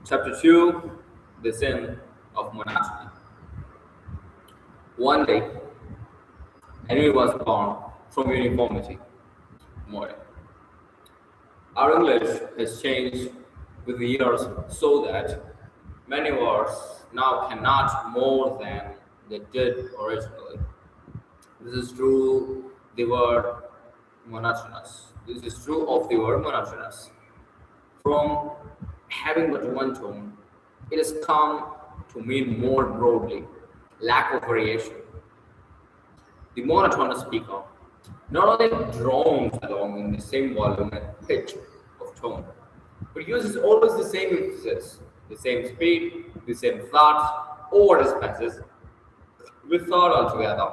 Chapter 2: The Sin of Monotony. One day, Henry was born from uniformity. More. Our English has changed with the years so that many words now cannot more than they did originally. This is true the word monotonous. This is true of the word monotonous. From having but one tone, it has come to mean more broadly lack of variation. The monotonous speaker not only drones along in the same volume and pitch of tone, but uses always the same emphasis, the same speed, the same thoughts, or dispenses with thought altogether.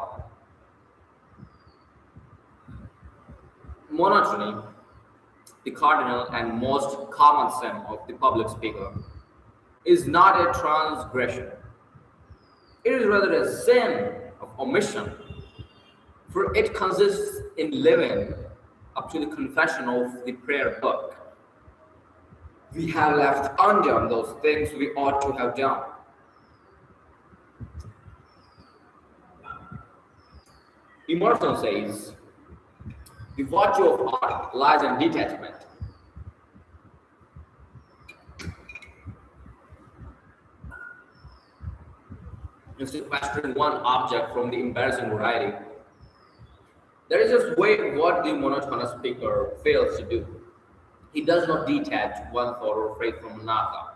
Monotony, the cardinal and most common sin of the public speaker, is not a transgression. It is rather a sin of omission, for it consists in living up to the confession of the prayer book. We have left undone those things we ought to have done. Emerson says, the virtue of art lies in detachment. It's sequestering one object from the embarrassing variety. That is just what the monotonous speaker fails to do. He does not detach one thought or phrase from another.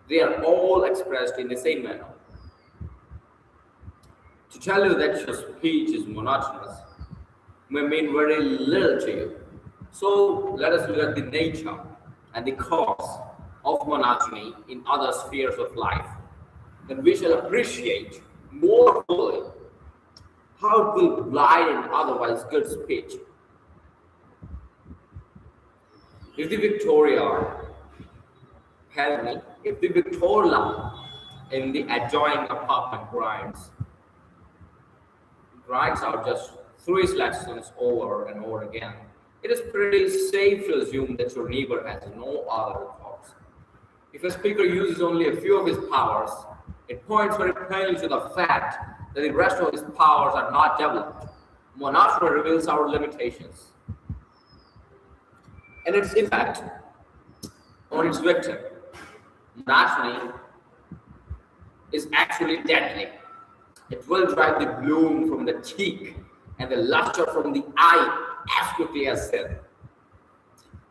They are all expressed in the same manner. To tell you that your speech is monotonous may mean very little to you. So let us look at the nature and the cause of monotony in other spheres of life. Then we shall appreciate more fully how it will blind an otherwise good speech. If the Victoria, pardon me, if the Victoria in the adjoining apartment grinds out just three selections over and over again, it is pretty safe to assume that your neighbor has no other thoughts. If a speaker uses only a few of his powers, it points very plainly to the fact that the rest of his powers are not developed. Monotony reveals our limitations and its impact on its victim. Monotony is actually deadly. It will drive the bloom from the cheek and the luster from the eye as quickly as sin,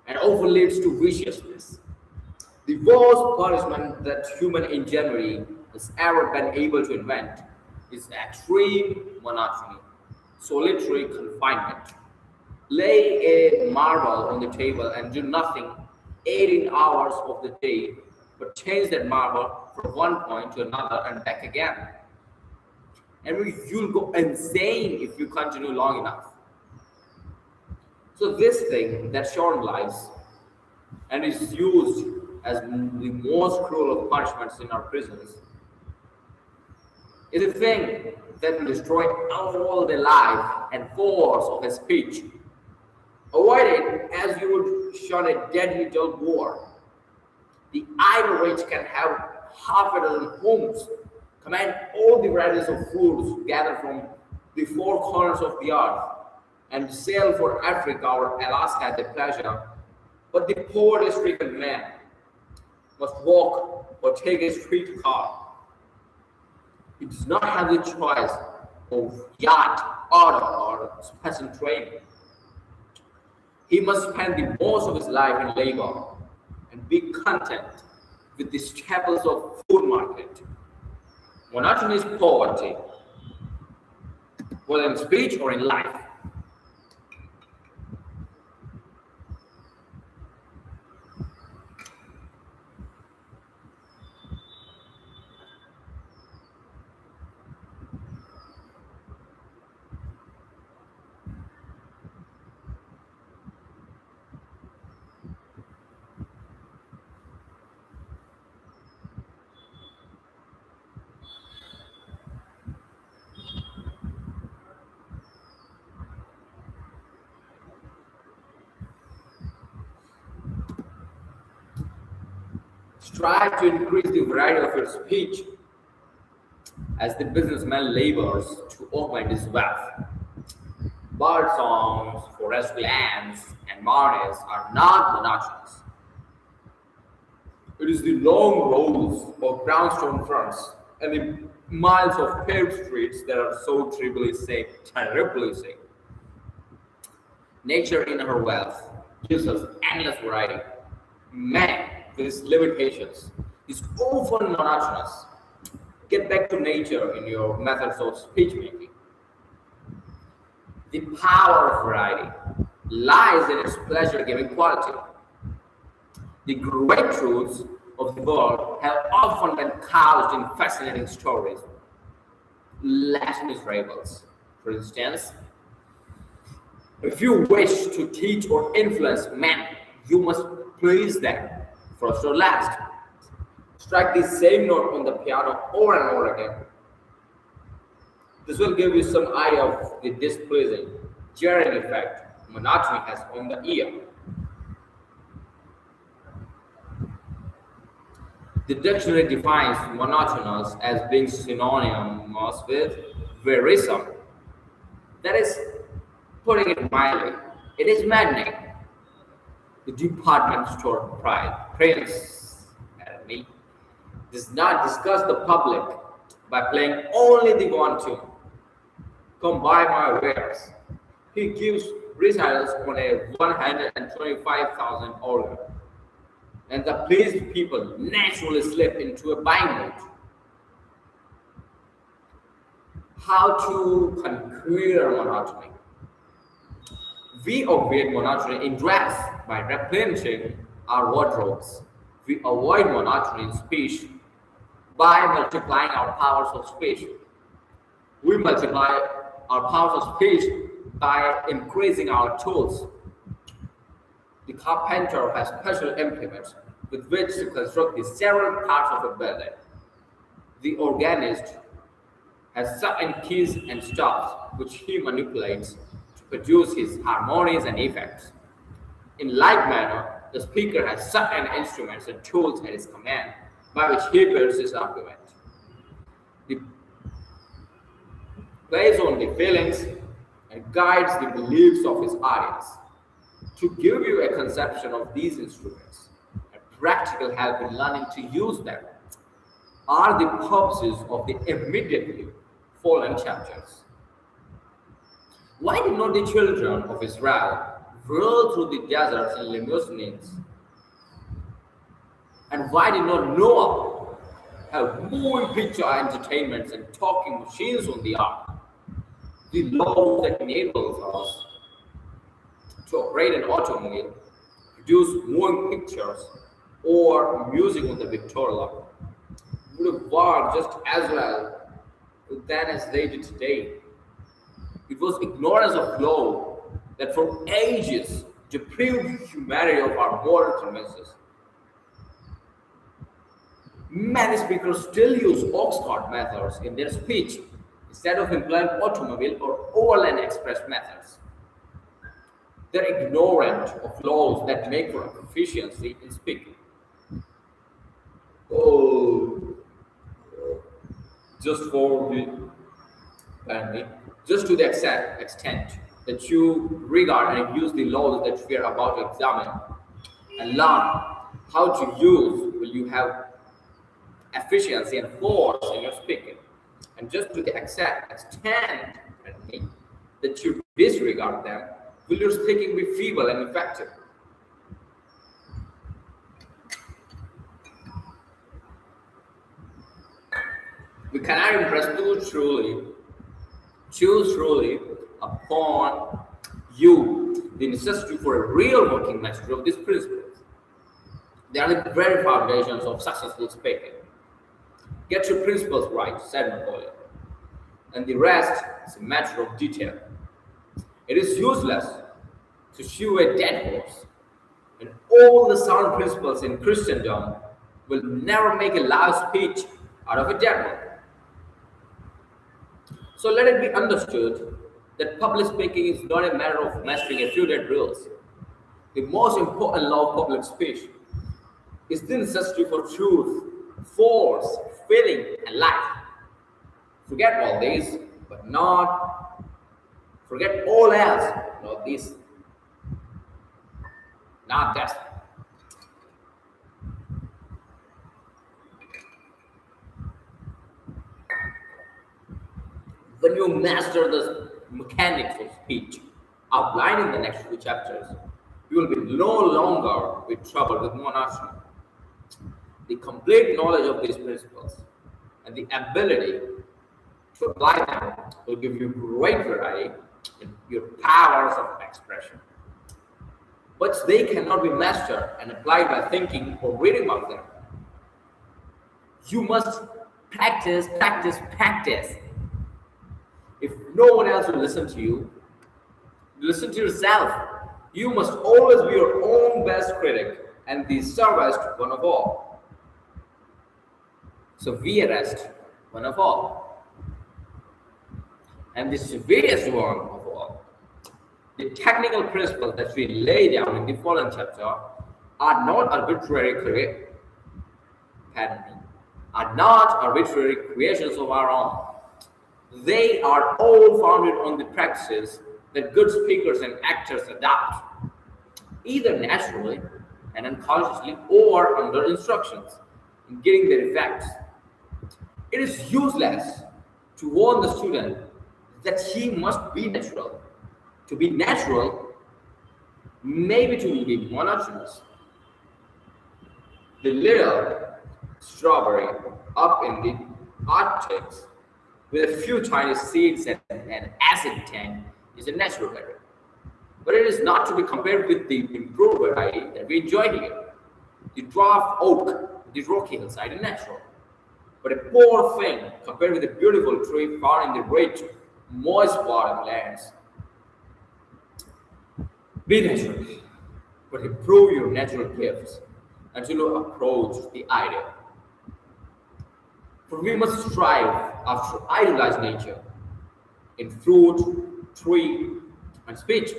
and often leads to viciousness. The worst punishment that human ingenuity has ever been able to invent is extreme monotony, solitary confinement. Lay a marble on the table and do nothing 18 hours of the day, but change that marble from one point to another and back again. And you'll go insane if you continue long enough. So this thing that short lives and is used as the most cruel of punishments in our prisons is a thing that will destroy all the life and force of a speech. Avoid it as you would shun a deadly dull war. The idle rich can have half a dozen homes, command all the varieties of foods gathered from the four corners of the earth, and sail for Africa or Alaska at their pleasure. But the poverty-stricken man must walk or take a streetcar. He does not have the choice of yacht, auto, or special train. He must spend the most of his life in labor and be content with the staples of food market. Monotony is poverty, whether in speech or in life. Strive to increase the variety of your speech as the businessman labors to augment his wealth. Bird songs, forest glants, and mornings are not monotonous. It is the long rows of brownstone fronts and the miles of paved streets that are so terribly sick, terribly sick. Nature in her wealth gives us endless variety. Man, with its limitations, is often monotonous. Get back to nature in your methods of speech making. The power of variety lies in its pleasure giving quality. The great truths of the world have often been couched in fascinating stories, less miserables. For instance, if you wish to teach or influence men, you must please them first or last. Strike the same note on the piano over and over again. This will give you some idea of the displeasing, jarring effect monotony has on the ear. The dictionary defines monotonous as being synonymous with wearisome. That is, putting it mildly, it is maddening. The department store pride, Prince Academy, does not disgust the public by playing only the one tune. Come buy my wares. He gives recitals on a 125,000 organ, and the pleased people naturally slip into a buying mood. How to conquer monotony? We obviate monotony in dress by replenishing our wardrobes. We avoid monotony in speech by multiplying our powers of speech. We multiply our powers of speech by increasing our tools. The carpenter has special implements with which to construct the several parts of a building. The organist has certain keys and stops which he manipulates to produce his harmonies and effects. In like manner, the speaker has certain instruments and tools at his command by which he builds his argument. He plays on the feelings and guides the beliefs of his audience. To give you a conception of these instruments and practical help in learning to use them are the purposes of the immediately following chapters. Why did not the children of Israel roll through the deserts in limousines? And why did not Noah have moving picture entertainments and talking machines on the ark? The law that enables us to operate an automobile, produce moving pictures, or music on the Victoria would have worked just as well then as they did today. It was ignorance of law that for ages deprived humanity of our moral conveniences. Many speakers still use Oxford methods in their speech instead of employing automobile or overland express methods. They're ignorant of laws that make for efficiency in speaking. Oh, just for the apparently, just to the extent that you regard and use the laws that we are about to examine and learn how to use, will you have efficiency and force in your speaking. And just to the extent apparently, that you disregard them, will your speaking be feeble and effective? We cannot impress choose truly upon you the necessity for a real working mastery of these principles. They are the very foundations of successful speaking. Get your principles right, said Napoleon, and the rest is a matter of detail. It is useless to shoe a dead horse, and all the sound principles in Christendom will never make a loud speech out of a dead one. So let it be understood that public speaking is not a matter of mastering a few dead rules. The most important law of public speech is the necessity for truth, force, feeling, and life. Forget all these, but not forget all else, not this, not that. When you master the mechanics of speech, outlined in the next few chapters, you will be no longer be troubled with monotony. The complete knowledge of these principles and the ability to apply them will give you great variety in your powers of expression. But they cannot be mastered and applied by thinking or reading about them. You must practice, practice, practice. If no one else will listen to you, listen to yourself. You must always be your own best critic and the severest one of all. Severest one of all. And the severest one of all. The technical principles that we lay down in the following chapter are not arbitrary are not arbitrary creations of our own. They are all founded on the practices that good speakers and actors adopt, either naturally and unconsciously or under instructions in getting their effects. It is useless to warn the student that he must be natural. To be natural, maybe to be monotonous. The little strawberry up in the Arctic with a few tiny seeds and an acid tank is a natural variety. But it is not to be compared with the improved variety that we enjoy here. The dwarf oak, the rocky hillside is natural, but a poor thing compared with the beautiful tree found in the rich, moist bottom lands. Be natural, but improve your natural gifts until you approach the ideal. For we must strive after idealized nature in fruit, tree, and speech.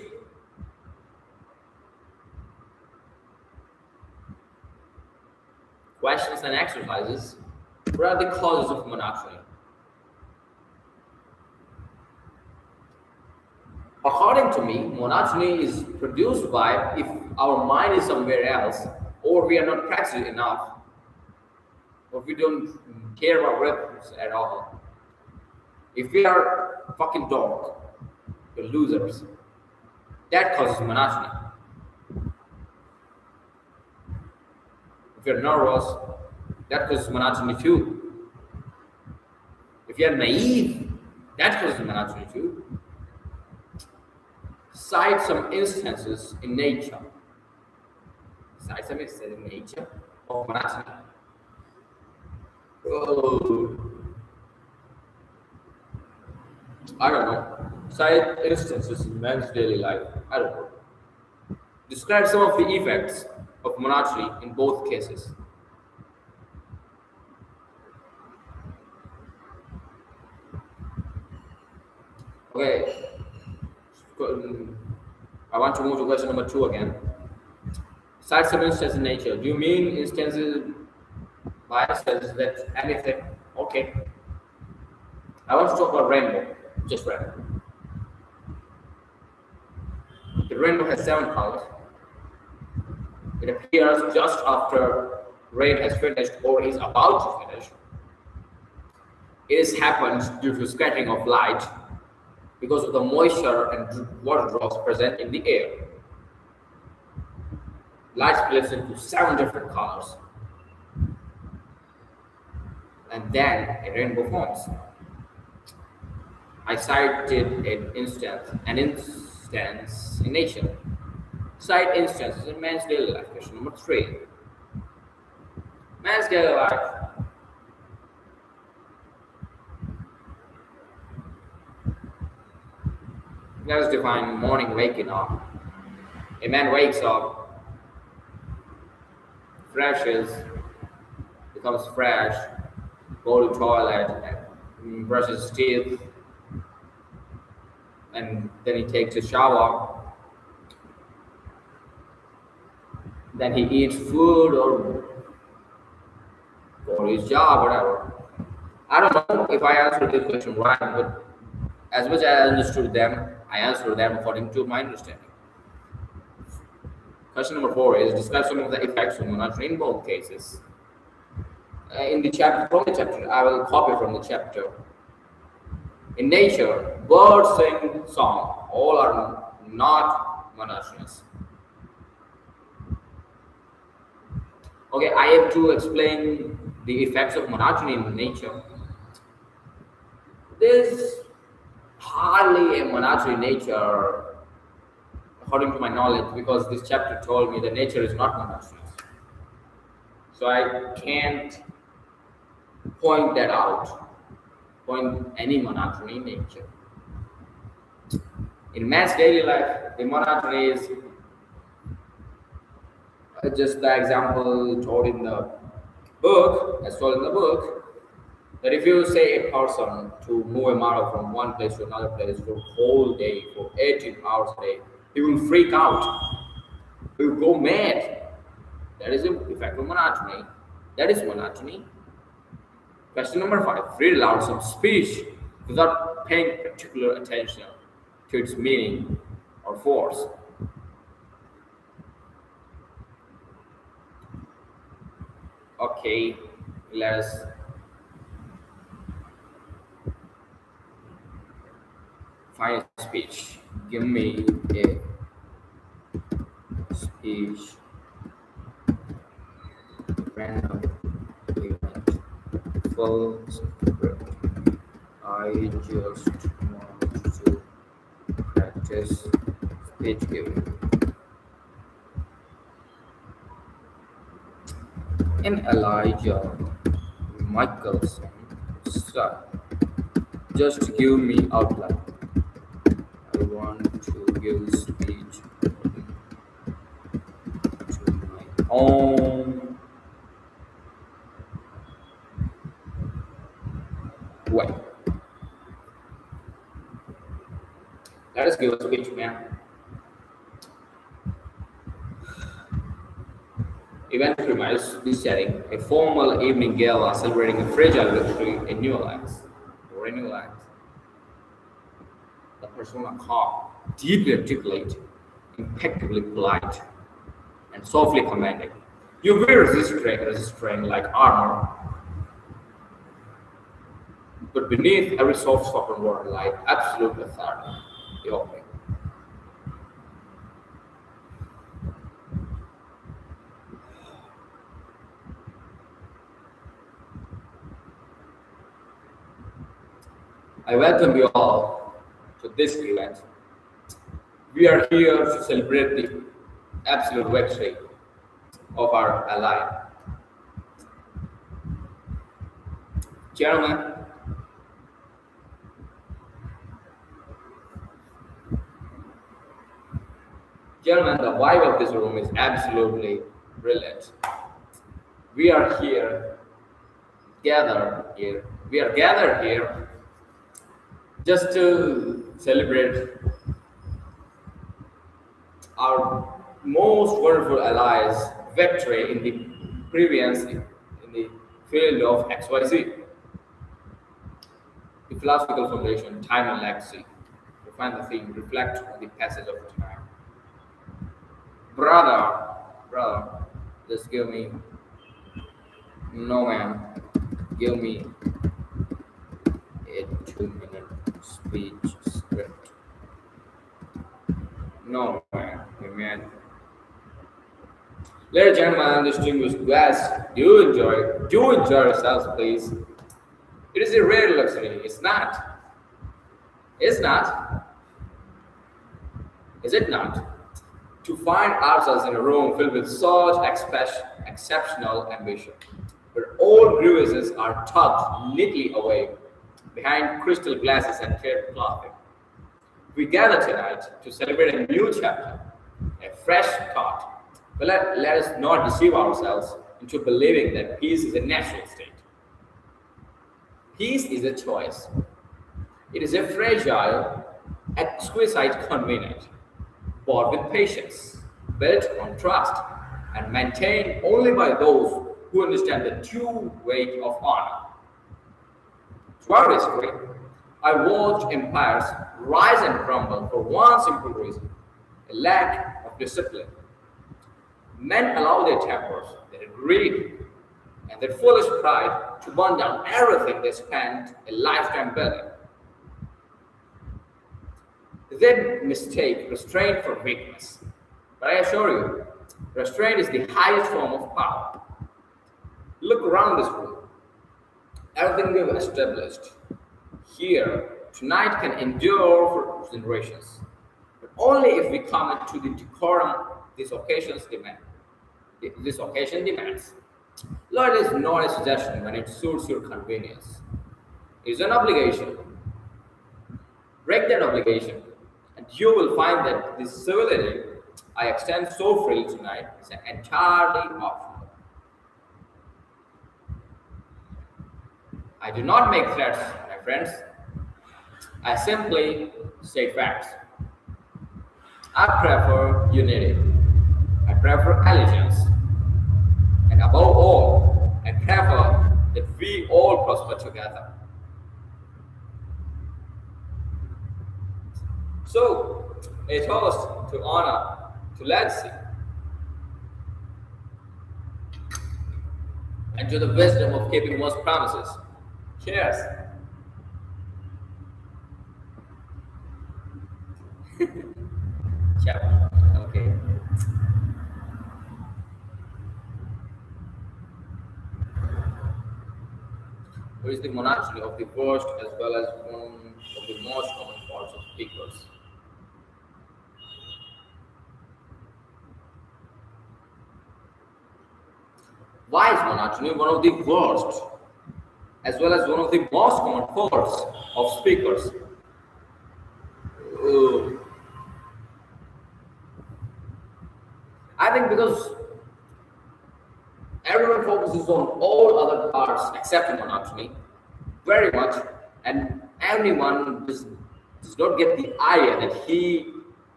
Questions and exercises. What are the causes of monotony? According to me, monotony is produced by if our mind is somewhere else, or we are not practicing enough, or we don't care about rhythms at all. If we are fucking dog, we're losers. That causes monotony. If you're nervous, that causes monotony too. If you're naive, that causes monotony too. Cite some instances in nature. Cite some instances in nature of monotony. Oh, I don't know. Cite instances in man's daily life. I don't know. Describe some of the effects of monotony in both cases. Okay. I want to move to question number 2 again. Cite some instances in nature. Do you mean instances by instances that anything? Okay. I want to talk about rainbow. Just rainbow. The rainbow has 7 colors. It appears just after rain has finished or is about to finish. It has happened due to scattering of light because of the moisture and water drops present in the air. Light splits into 7 different colors. And then a rainbow forms. I cited an instance in nature. Cite instances in man's daily life. Question number 3. Man's daily life. Let us define morning waking up. A man wakes up, becomes fresh, go to toilet, and brushes his teeth, and then he takes a shower. Then he eats food or or his job, whatever. I don't know if I answered this question right, but as much as I understood them, I answered them according to my understanding. Question number 4 is describe some of the effects of monotony in both cases. In the chapter, from the chapter, I will copy from the chapter. In nature, birds sing song. All are not monotonous. Okay, I have to explain the effects of monotony in nature. There's hardly a monotony in nature, according to my knowledge, because this chapter told me that nature is not monotonous. So I can't point that out, point any monotony in nature. In man's daily life, the monotony is just the example told in the book, as told in the book, that if you say a person to move a model from one place to another place for a whole day, for 18 hours a day, he will freak out. He will go mad. That is the effect of monotony. That is monotony. Question number 5. Read aloud some speech without paying particular attention to its meaning or force. Okay, let's find a speech. Give me a speech. Random event. Full script. I just want to practice speech giving. In Elijah Michelson style. Just give me outline. I want to give speech to my own way. Let us give a speech, man. Event premise this setting, a formal evening gala celebrating a fragile victory in New Orleans. Or in New Orleans. The persona calm, deeply articulate, impeccably polite, and softly commanding. You wear restraint like armor, but beneath every soft spoken word lies absolute authority. The opening. I welcome you all to this event. We are here to celebrate the absolute victory of our ally. Gentlemen, the vibe of this room is absolutely brilliant. We are gathered here just to celebrate our most wonderful allies' victory in the field of XYZ. The philosophical foundation, time and legacy. To find the theme, reflect on the passage of time. Brother, just give me, no man, give me a 2-minute speech script. No man, amen. Ladies and gentlemen, distinguished guests, do enjoy yourselves, please. It is a rare luxury. It's not. Is it not? To find ourselves in a room filled with such exceptional ambition, where all grievances are tucked neatly away behind crystal glasses and clear clothing. We gather tonight to celebrate a new chapter, a fresh thought. But let us not deceive ourselves into believing that peace is a natural state. Peace is a choice. It is a fragile, exquisite convenient, bought with patience, built on trust, and maintained only by those who understand the true weight of honor. Throughout history, I watched empires rise and crumble for one simple reason: a lack of discipline. Men allow their tempers, their greed, and their foolish pride to burn down everything they spent a lifetime building. They mistake restraint for weakness. But I assure you, restraint is the highest form of power. Look around this room. Everything we've established here tonight can endure for generations, but only if we commit to the decorum these occasions demand. This occasion demands. Lord is not a suggestion when it suits your convenience. It is an obligation. Break that obligation, and you will find that this civility I extend so freely tonight is entirely optional. I do not make threats, my friends. I simply state facts. I prefer unity. I prefer allegiance. And above all, I prefer that we all prosper together. So, a toast to honor, to legacy, and to the wisdom of keeping one's promises. Cheers. Ciao. Okay. What is the monotony of the worst as well as one of the most common faults of speakers? Why is monotony one of the worst as well as one of the most common faults of speakers? Uh, I think because everyone focuses on all other parts except monotony very much, and everyone does not get the idea that he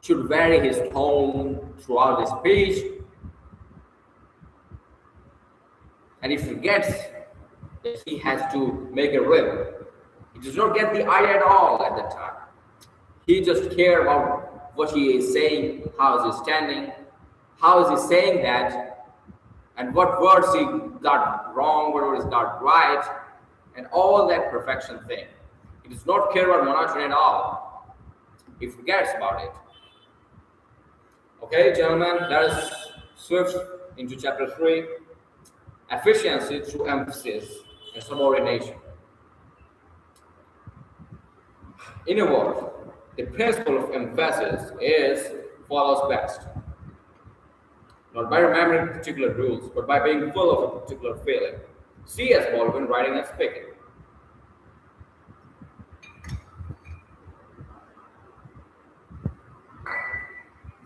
should vary his tone throughout the speech, and he forgets that he has to make a rhythm. He does not get the idea at all at that time. He just cares about what he is saying, how is he standing, how is he saying that, and what words he got wrong, what words got right, and all that perfection thing. He does not care about monotony at all. He forgets about it. Okay, gentlemen, let us switch into chapter 3, efficiency through emphasis and subordination. In a word, the principle of emphasis is follows best. Not by remembering particular rules, but by being full of a particular feeling. C.S. Baldwin, writing and speaking.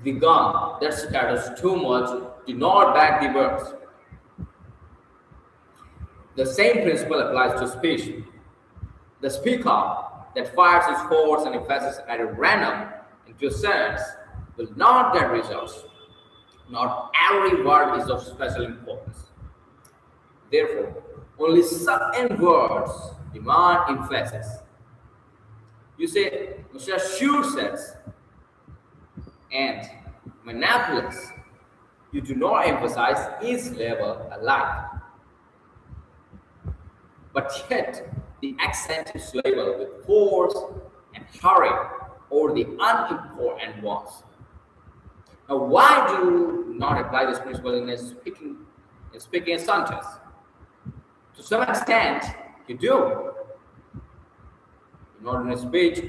The gum that scatters too much do not bag the birds. The same principle applies to speech. The speaker that fires his force and emphasis at a random into a sentence will not get results. Not every word is of special importance. Therefore, only certain words demand emphasis. You say Massachusetts and Minneapolis. You do not emphasize each level alike. But yet, the accent is labeled with force and hurry over the unimportant ones. Now, why do you not apply this principle in speaking a sentence? To some extent, you do. Not in a speech,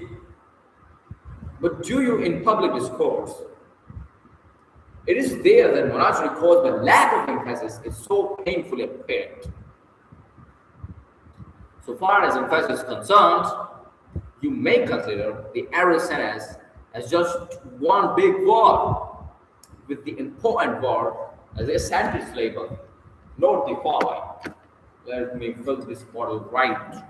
but do you in public discourse? It is there that monotony caused by lack of emphasis is so painfully apparent. So far as emphasis is concerned, you may consider the every sentence as just one big word, with the important word as a sentence label. Note the following. Let me fill this model right now.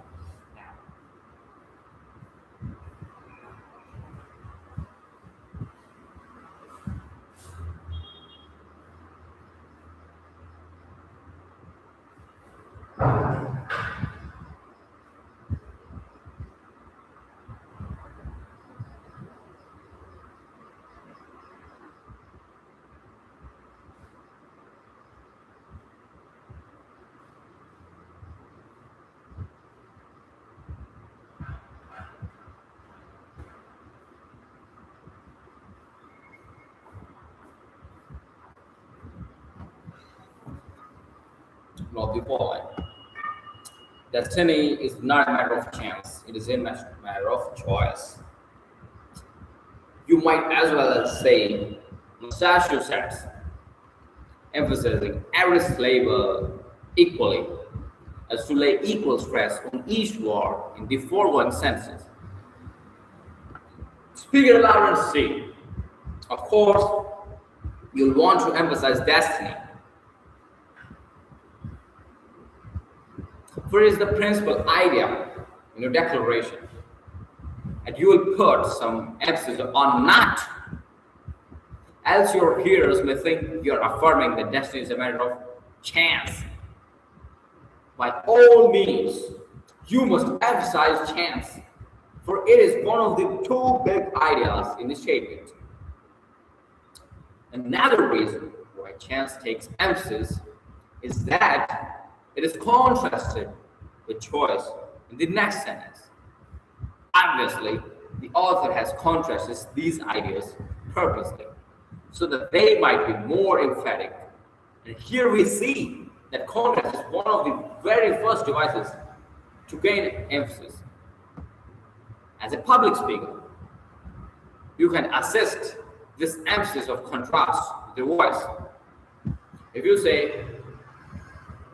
of the following. Destiny is not a matter of chance, it is a matter of choice. You might as well as say Massachusetts, emphasizing every labor equally, as to lay equal stress on each word in the foregoing sentences. Speak it aloud and see. Of course, you'll want to emphasize destiny, for it is the principal idea in your declaration, and you will put some emphasis on not, else your hearers may think you're affirming that destiny is a matter of chance. By all means, you must emphasize chance, for it is one of the two big ideas in the statement. Another reason why chance takes emphasis is that it is contrasted with choice in the next sentence. Obviously, the author has contrasted these ideas purposely so that they might be more emphatic. And here we see that contrast is one of the very first devices to gain emphasis. As a public speaker, you can assist this emphasis of contrast with your voice. If you say,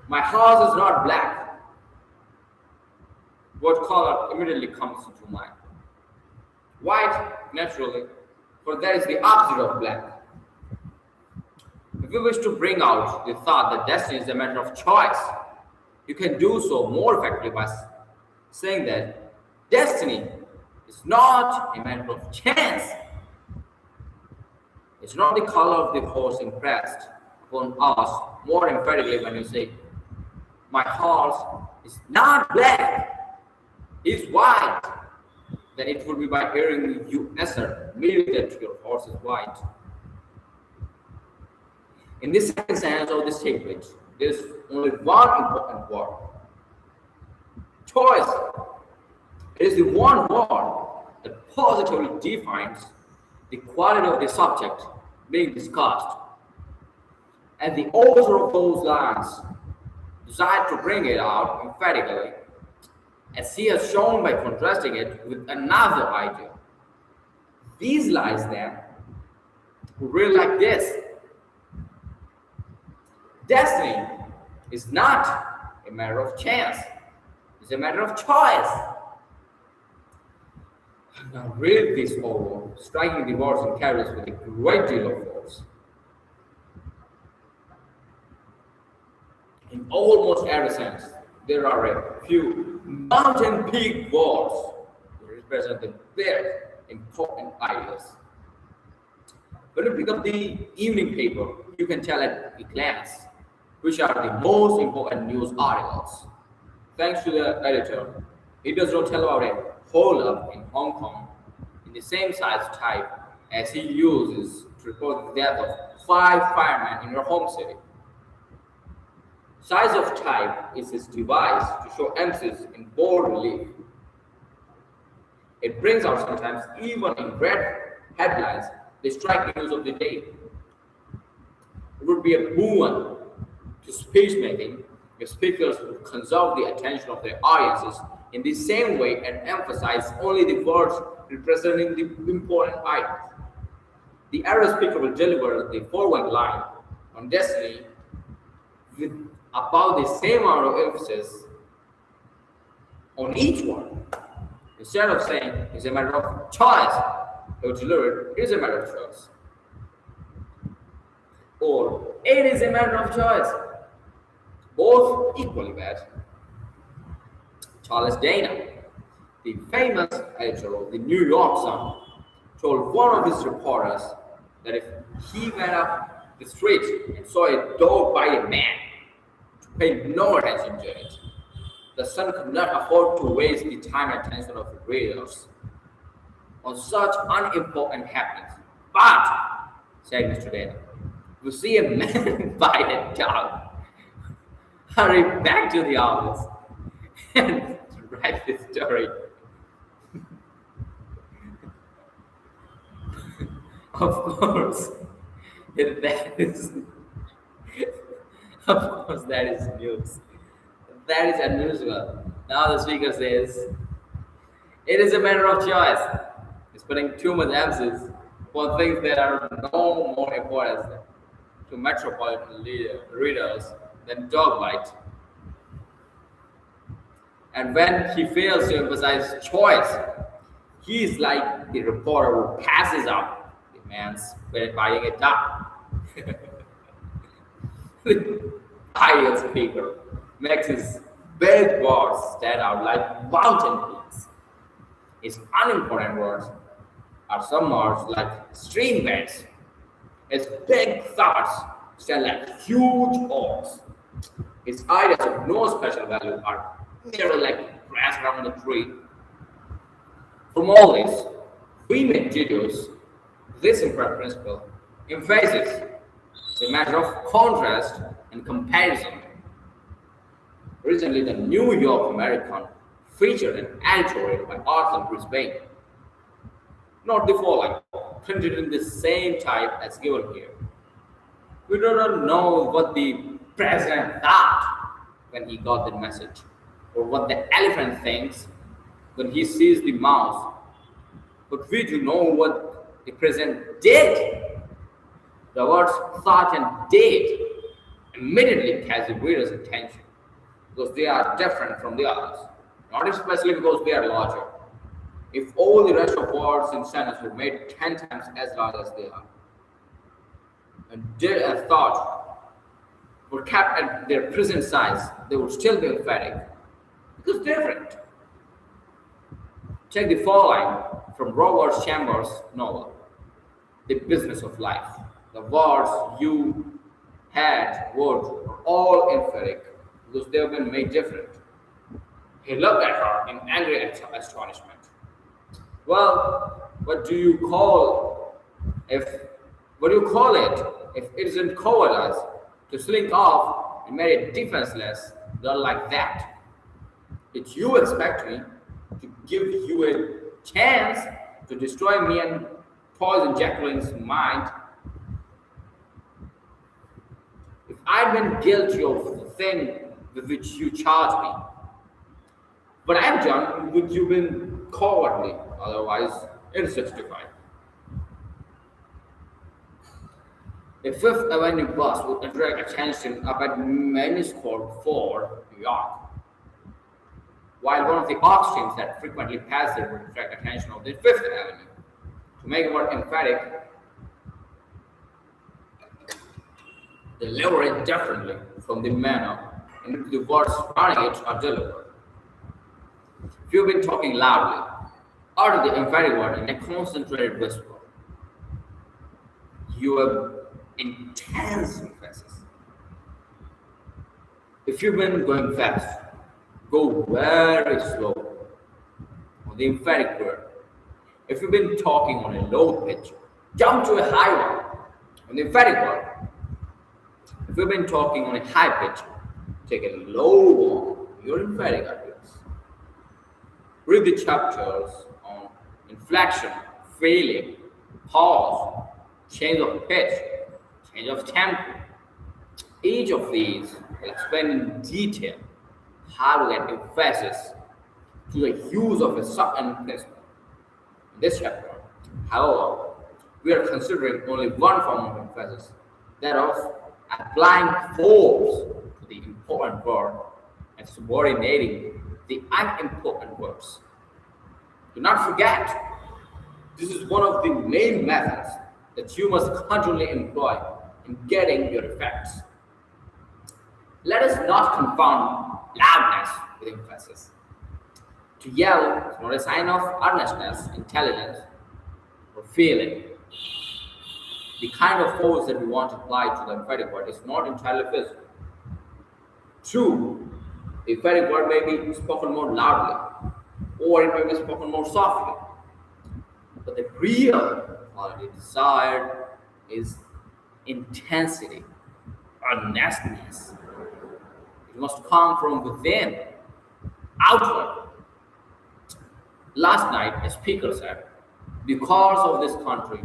my house is not black, what color immediately comes into mind? White, naturally, for that is the opposite of black. If you wish to bring out the thought that destiny is a matter of choice, you can do so more effectively by saying that destiny is not a matter of chance. It's not the color of the horse impressed upon us more emphatically when you say, my horse is not black, it's white. Then it would be by hearing you answer immediately that your horse is white. In this second sentence of this statement, there is only one important word. Choice. It is the one word that positively defines the quality of the subject being discussed. And the author of those lines desired to bring it out emphatically, as he has shown by contrasting it with another idea. These lines then read like this. Destiny is not a matter of chance, it's a matter of choice. Now read this over, striking the words and characters with a great deal of force. In almost every sense, there are a few mountain peak words that represent the very important ideas. When you pick up the evening paper, you can tell at a glance which are the most important news articles. Thanks to the editor, it does not tell about a hold-up in Hong Kong in the same size type as he uses to report the death of 5 firemen in your home city. Size of type is his device to show emphasis in bold relief. It brings out sometimes, even in red headlines, the striking news of the day. It would be a boon to speech making if speakers would conserve the attention of their audiences in the same way and emphasize only the words representing the important items. The average speaker will deliver the foregoing line on destiny with about the same amount of emphasis on each one. Instead of saying it's a matter of choice, he will deliver it is a matter of choice. Or it is a matter of choice. Both equally bad. Charles Dana, the famous editor of the New York Sun, told one of his reporters that if he went up the street and saw a dog bite a man, to pay no attention to it. The Sun could not afford to waste the time and attention of the readers on such unimportant happenings. But, said Mr. Dana, you see a man bite a dog, hurry back to the office and write the story. Of course, that is news. That is admissible. Now the speaker says, it is a matter of choice. It's putting too much emphasis on things that are no more important to metropolitan readers than dogfight. And when he fails to emphasize choice, he is like the reporter who passes up the man's buying a duck. The ideal speaker makes his big words stand out like mountain peaks. His unimportant words are some words like stream beds. His big thoughts stand like huge oaks. His ideas of no special value are merely like grass around the tree. From all this, we may deduce this important principle emphasizes the matter of contrast and comparison. Recently, the New York American featured an editorial by Arthur Brisbane. Not the following, printed in the same type as given here. We do not know what the president thought when he got the message, or what the elephant thinks when he sees the mouse, but we do know what the president did. The words thought and did immediately catch the reader's attention because they are different from the others, not especially because they are larger. If all the rest of words in sentence were made 10 times as large as they are, and did and thought were kept at their present size, they would still be emphatic because different. Take the following from Robert Chambers' novel, The Business of Life. The words you had, would are all emphatic because they have been made different. He looked at her in angry astonishment. Well, what do you call it if it isn't cowardice to slink off and make it defenseless girl like that? Did you expect me to give you a chance to destroy me and poison Jacqueline's mind? If I'd been guilty of the thing with which you charge me, but I've done would you been cowardly, otherwise unjustified. A Fifth Avenue bus would attract attention up at Manuscore 4, New York, while one of the aux trains that frequently pass there would attract attention of the Fifth Avenue. To make it more emphatic, they deliver it differently from the manner in which the words surrounding it are delivered. If you've been talking loudly, utter the emphatic word in a concentrated whisper. You have intense emphasis. If you've been going fast, go very slow on the emphatic word. If you've been talking on a low pitch, jump to a high one on the emphatic word. If you've been talking on a high pitch, take a low one, your emphatic utterance. Read the chapters on inflection, feeling, pause, change of pitch, change of tempo. Each of these will explain in detail how to get emphasis to the use of a certain principle. In this chapter, however, we are considering only one form of emphasis, that of applying force to the important word and subordinating the unimportant words. Do not forget, this is one of the main methods that you must continually employ in getting your effects. Let us not confound loudness with emphasis. To yell is not a sign of earnestness, intelligence, or feeling. The kind of force that we want to apply to the emphatic word is not entirely physical. True, the emphatic word may be spoken more loudly, or it may be spoken more softly. But the real quality desired is intensity, earnestness. It must come from within, outward. Last night, a speaker said, the cause of this country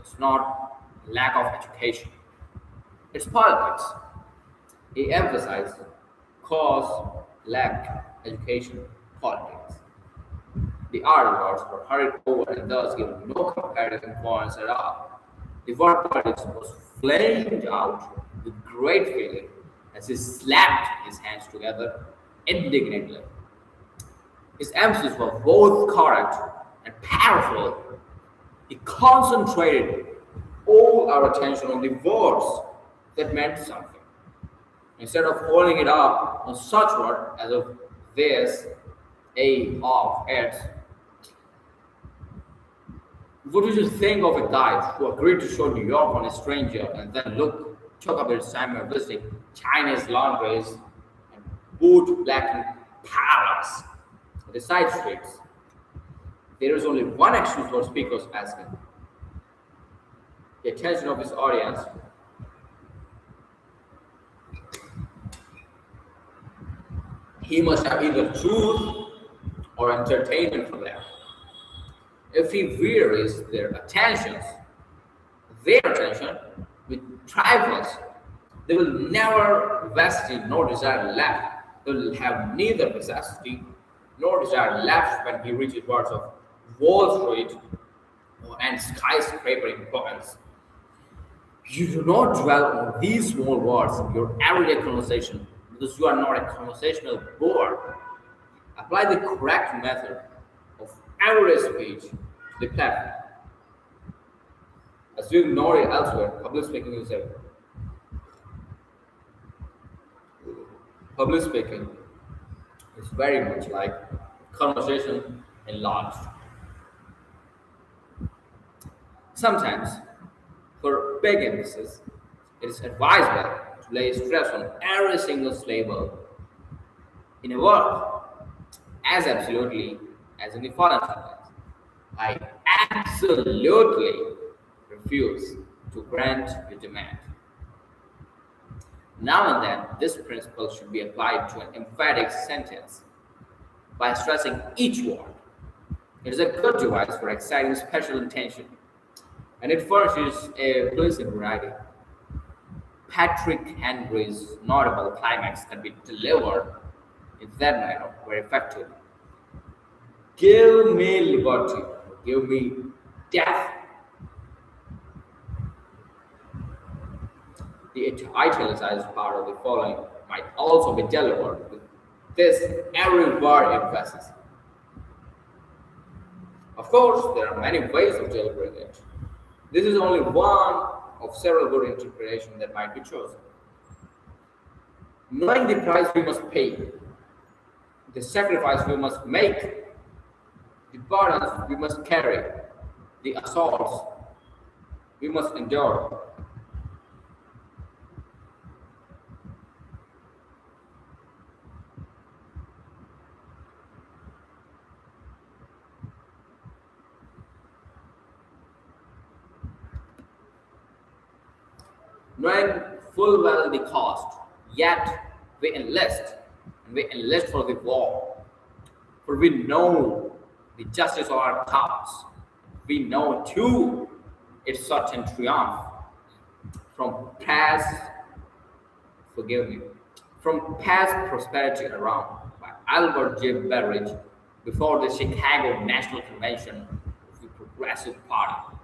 is not lack of education, it's politics. He emphasized cause lack education, politics. The other words were hurried over and thus given no comparative importance at all. The word politics was flamed out with great feeling as he slapped his hands together indignantly. His emphasis was both correct and powerful. He concentrated all our attention on the words that meant something, instead of holding it up on such words as of this, a, of, it. What did you think of a guy who agreed to show New York on a stranger and then took up his time visiting Chinese laundries and boot blackened parlors on the side streets? There is only one excuse for speakers asking the attention of his audience. He must have either truth or entertainment for them. If he wearies their attention with trifles, they will never vesty nor desire left. They will have neither necessity nor desire left when he reaches words of Wall Street and skyscraper importance. You do not dwell on these small words in your everyday conversation because you are not a conversational bore. Apply the correct method of everyday speech to the platform. As you ignore it elsewhere, public speaking is very much like conversation enlarged. Sometimes, for big emphasis, it is advisable to lay stress on every single syllable in a word, as absolutely as in the following sentence. I absolutely refuse to grant your demand. Now and then, this principle should be applied to an emphatic sentence by stressing each word. It is a good device for exciting special attention, and it furnishes a pleasing variety. Patrick Henry's notable climax can be delivered in that manner very effectively. Give me liberty, give me death. The italicized part of the following might also be delivered with this every word emphasis. Of course, there are many ways of delivering it. This is only one of several good interpretations that might be chosen. Knowing the price we must pay, the sacrifice we must make, the burdens we must carry, the assaults we must endure. Knowing full well the cost, yet we enlist for the war. For we know the justice of our cause. We know too its certain triumph. From past, forgive me, from past prosperity around by Albert J. Beveridge before the Chicago National Convention of the Progressive Party,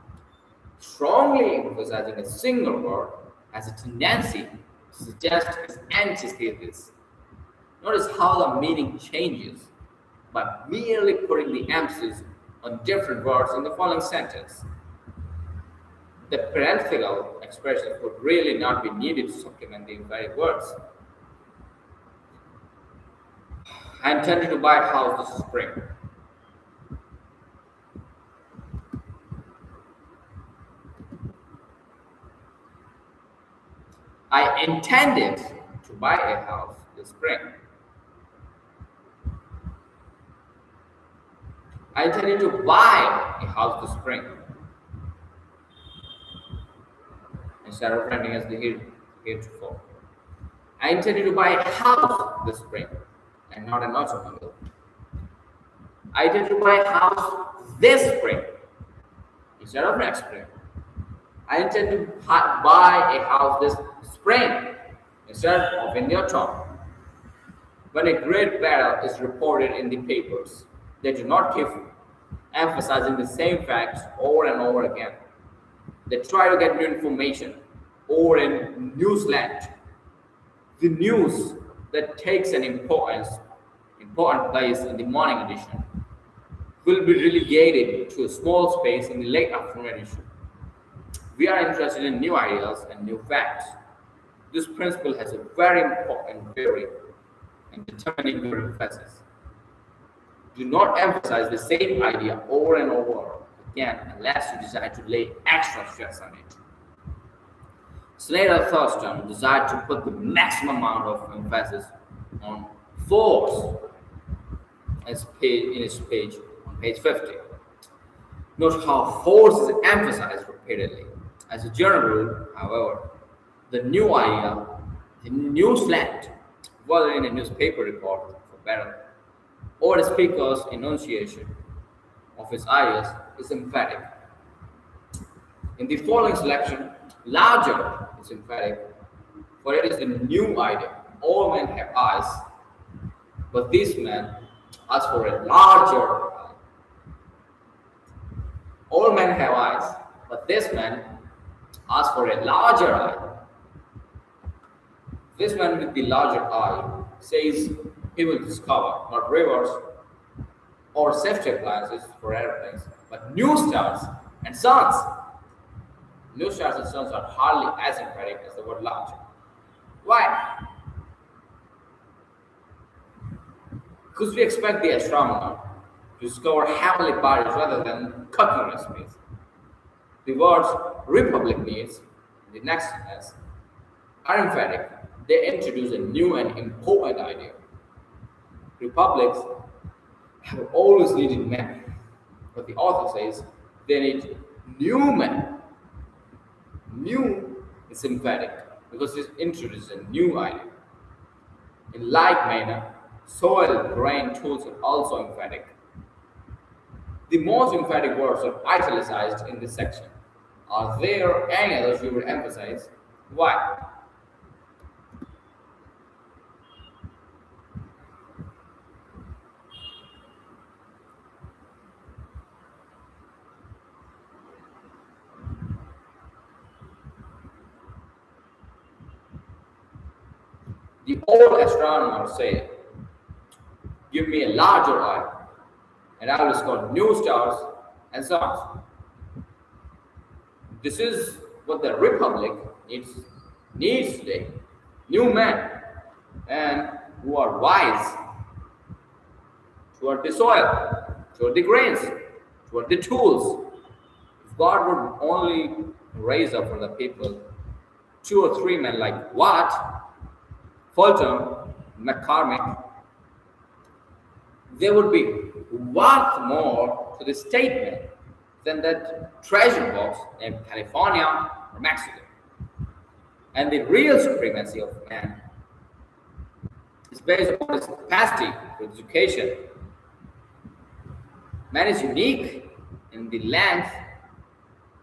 strongly emphasizing a single word has a tendency to suggest its antithesis. Notice how the meaning changes by merely putting the emphasis on different words in the following sentence. The parenthetical expressions would really not be needed to supplement the emphatic words. I intended to buy a house this spring. I intended to buy a house this spring. I intended to buy a house this spring. Instead of renting as the heretofore. I intended to buy a house this spring and not an automobile. I intended to buy a house this spring instead of next spring. I intend to buy a house this spring instead of in the autumn. When a great battle is reported in the papers, they do not keep emphasizing the same facts over and over again. They try to get new information over in newsland. The news that takes an important place in the morning edition will be relegated to a small space in the late afternoon edition. We are interested in new ideas and new facts. This principle has a very important bearing in determining your emphasis. Do not emphasize the same idea over and over again unless you decide to lay extra stress on it. Slater Thurston desired to put the maximum amount of emphasis on force in his page on page 50. Note how force is emphasized repeatedly. As a general rule, however, the new idea, the new slant, whether in a newspaper report for battle or the speaker's enunciation of his ideas, is emphatic. In the following selection, larger is emphatic, for it is a new idea. All men have eyes, but this man asks for a larger eye. All men have eyes, but this man asks for a larger eye. This man with the larger eye says he will discover not rivers or safety appliances for airplanes, but new stars and suns. New stars and suns are hardly as emphatic as the word larger. Why? Because we expect the astronomer to discover heavenly bodies rather than cooking recipes. The words republic needs, the next S, are emphatic. They introduce a new and important idea. Republics have always needed men, but the author says they need new men. New is emphatic because it introduces a new idea. In like manner, soil, grain, tools are also emphatic. The most emphatic words are italicized in this section. Are there any others you would emphasize? Why? The old astronomers say, give me a larger eye, and I will discover new stars and suns. This is what the Republic needs today. New men and who are wise toward the soil, toward the grains, toward the tools. If God would only raise up for the people 2 or 3 men like Watt, Fulton, McCormick, there would be worth more to the statement than that treasure box named California or Mexico. And the real supremacy of man is based on his capacity for education. Man is unique in the length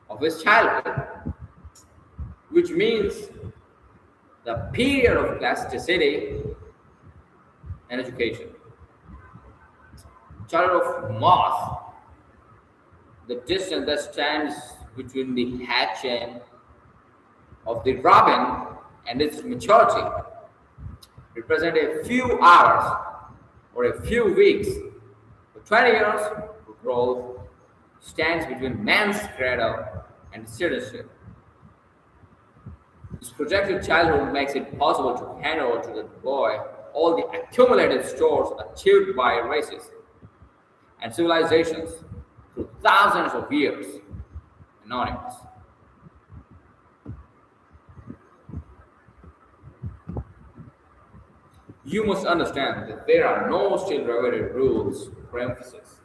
of his childhood, which means the period of plasticity and education. Childhood of moth, the distance that stands between the hatching of the robin and its maturity, represent a few hours or a few weeks. For 20 years, growth stands between man's cradle and citizenship. This projected childhood makes it possible to hand over to the boy all the accumulated stores achieved by races and civilizations through thousands of years. Anonymous. You must understand that there are no still regulated rules for emphasis.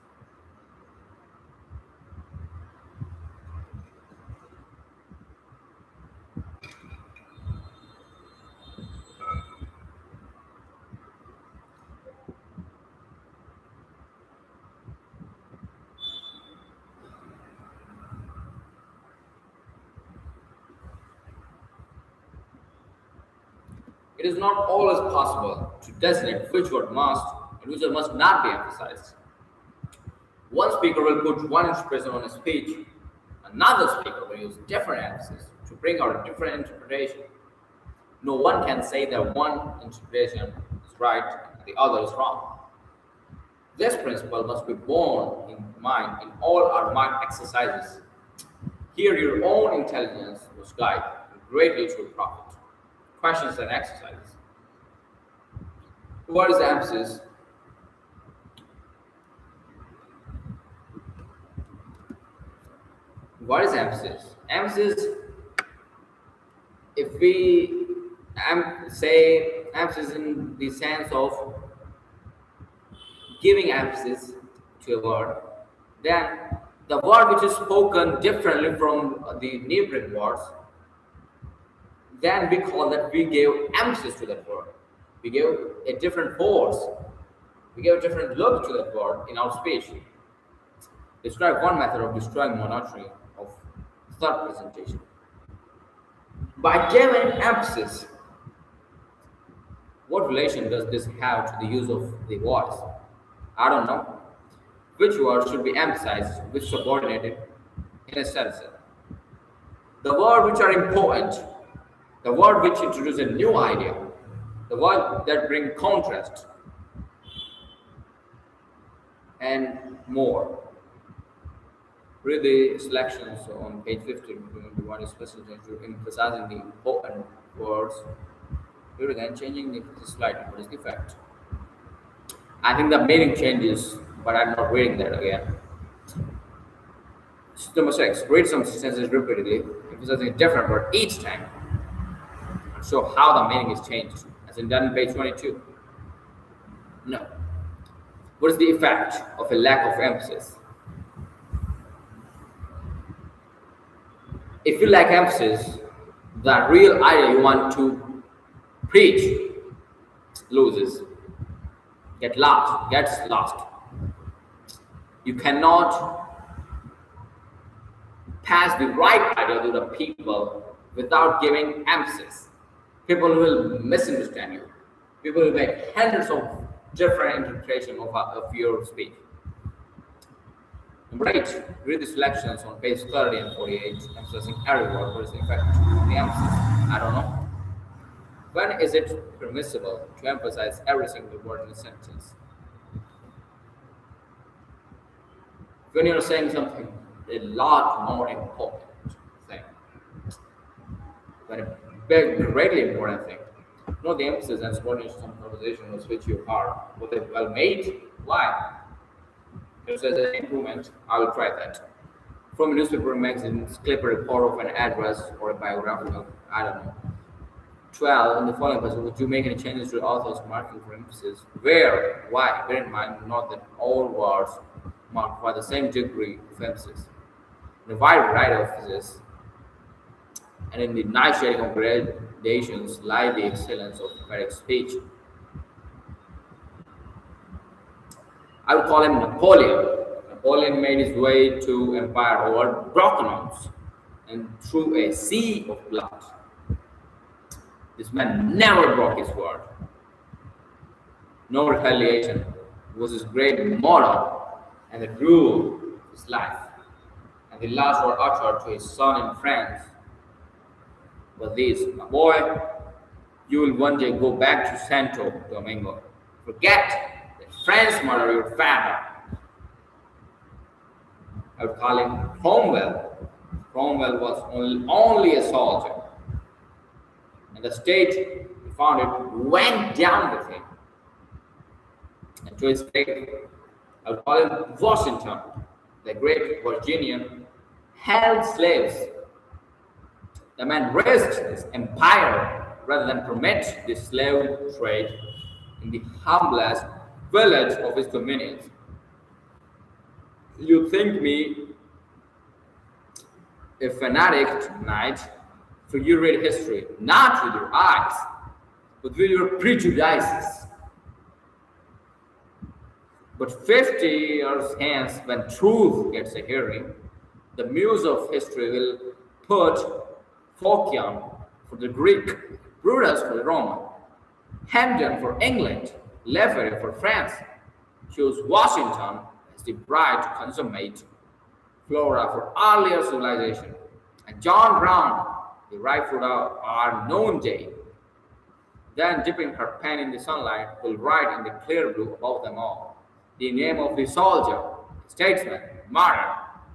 It is not always possible to designate which word must and which word must not be emphasized. One speaker will put one expression on a speech, another speaker will use different emphasis to bring out a different interpretation. No one can say that one interpretation is right and the other is wrong. This principle must be borne in mind in all our mind exercises. Here, your own intelligence was guide greatly to profit. Questions and exercises. What is emphasis? What is emphasis? Emphasis, if we say emphasis in the sense of giving emphasis to a word, then the word which is spoken differently from the neighboring words, then we call that we gave emphasis to that word. We gave a different force. We gave a different look to that word in our speech. Describe one method of destroying monotony of thought presentation. By giving emphasis, what relation does this have to the use of the voice? I don't know. Which word should be emphasized, which subordinated in a sense? The words which are important, the word which introduce a new idea, the word that bring contrast, and more. Read the selections on page 15. One is specifically emphasizing the important words. Here again, changing the slide. What is the effect? I think the meaning changes, but I'm not reading that again. Number 6. Read some sentences repeatedly, emphasizing a different word each time, and show how the meaning is changed, as in done on page 22. No. What is the effect of a lack of emphasis? If you lack emphasis, the real idea you want to preach loses, gets lost. You cannot pass the right idea to the people without giving emphasis. People will misunderstand you. People will make hundreds of different interpretations of your speech. Number 8, read the selections on page 30 and 48, emphasizing every word. What is the effect? The emphasis, I don't know. When is it permissible to emphasize every single word in a sentence? When you're saying something a lot more important thing, when a big, greatly important thing, not the emphasis and subordination of conversation with which you are well made. Why? Just as an improvement, I will try that. From a newspaper magazine, clip a report of an address or a biographical, I don't know. 12. In the following passage, would you make any changes to the author's marking for emphasis? Where? Why? Bear in mind, not that all words marked by the same degree of emphasis. In the wide variety of emphasis, and in the nice shading of gradations, lie the excellence of poetic speech. I would call him Napoleon. Napoleon made his way to empire over broken arms and through a sea of blood. This man never broke his word. No retaliation was his great motto and the rule of his life. And the last word uttered to his son in France was this: my boy, you will one day go back to Santo Domingo. Forget that France murdered your father. I would call him Cromwell. Cromwell was only a soldier. And the state he founded went down with him. And to his grave, I would call him Washington, the great Virginian, held slaves. The man raised his empire rather than permit the slave trade in the humblest village of his dominions. You think me a fanatic tonight, for you read history not with your eyes, but with your prejudices. But 50 years hence, when truth gets a hearing, the muse of history will put Phocion for the Greek, Brutus for the Roman, Hampden for England, Lefebvre for France, chose Washington as the bride to consummate Flora for earlier civilization, and John Brown, the rifle of our known day. Then, dipping her pen in the sunlight, will write in the clear blue above them all the name of the soldier, statesman, martyr,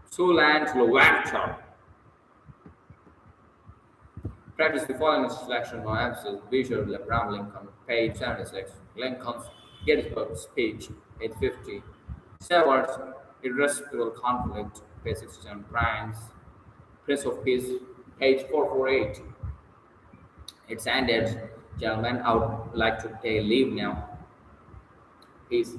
Suland Lovator. Practice the following selection on emphasis. Visual Abraham Lincoln, page 76. Lincoln's Gettysburg speech, page 50. Seward's Irresistible Conflict, page 67. Bryan's Prince of Peace, page 448. It's ended, gentlemen. I would like to take leave now. Peace.